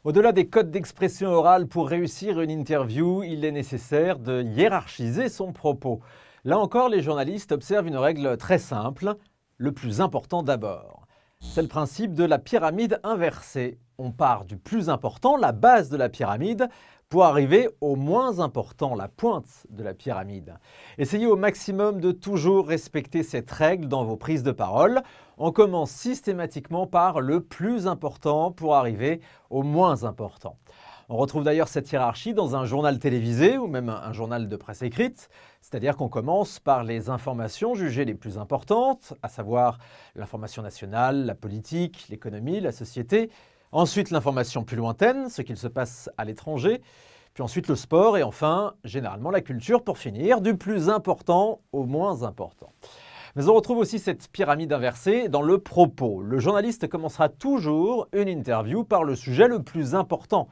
Au-delà des codes d'expression orale pour réussir une interview, il est nécessaire de hiérarchiser son propos. Là encore, les journalistes observent une règle très simple, le plus important d'abord. C'est le principe de la pyramide inversée. On part du plus important, la base de la pyramide, pour arriver au moins important, la pointe de la pyramide. Essayez au maximum de toujours respecter cette règle dans vos prises de parole. On commence systématiquement par le plus important pour arriver au moins important. On retrouve d'ailleurs cette hiérarchie dans un journal télévisé ou même un journal de presse écrite, c'est-à-dire qu'on commence par les informations jugées les plus importantes, à savoir l'information nationale, la politique, l'économie, la société, ensuite l'information plus lointaine, ce qu'il se passe à l'étranger, puis ensuite le sport et enfin, généralement la culture pour finir, du plus important au moins important. Mais on retrouve aussi cette pyramide inversée dans le propos. Le journaliste commencera toujours une interview par le sujet le plus important.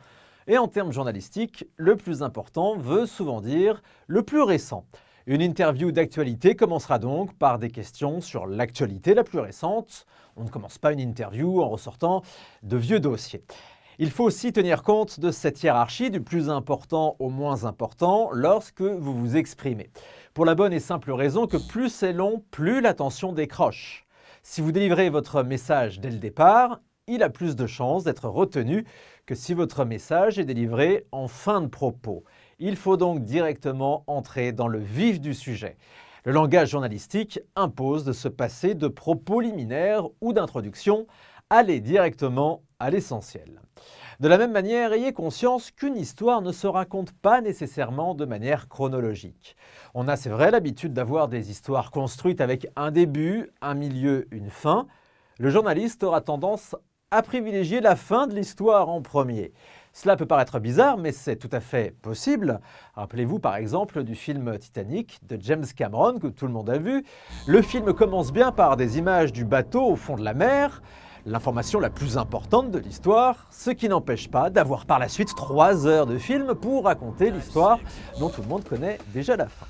Et en termes journalistiques, le plus important veut souvent dire le plus récent. Une interview d'actualité commencera donc par des questions sur l'actualité la plus récente. On ne commence pas une interview en ressortant de vieux dossiers. Il faut aussi tenir compte de cette hiérarchie du plus important au moins important lorsque vous vous exprimez. Pour la bonne et simple raison que plus c'est long, plus l'attention décroche. Si vous délivrez votre message dès le départ, il a plus de chances d'être retenu que si votre message est délivré en fin de propos. Il faut donc directement entrer dans le vif du sujet. Le langage journalistique impose de se passer de propos liminaires ou d'introduction, aller directement à l'essentiel. De la même manière, ayez conscience qu'une histoire ne se raconte pas nécessairement de manière chronologique. On a, c'est vrai, l'habitude d'avoir des histoires construites avec un début, un milieu, une fin. Le journaliste aura tendance à privilégier la fin de l'histoire en premier. Cela peut paraître bizarre, mais c'est tout à fait possible. Rappelez-vous par exemple du film Titanic de James Cameron, que tout le monde a vu. Le film commence bien par des images du bateau au fond de la mer, l'information la plus importante de l'histoire, ce qui n'empêche pas d'avoir par la suite 3 heures de film pour raconter l'histoire dont tout le monde connaît déjà la fin.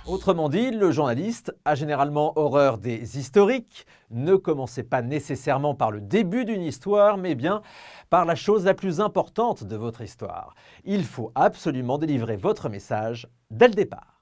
Autrement dit, le journaliste a généralement horreur des historiques. Ne commencez pas nécessairement par le début d'une histoire, mais bien par la chose la plus importante de votre histoire. Il faut absolument délivrer votre message dès le départ.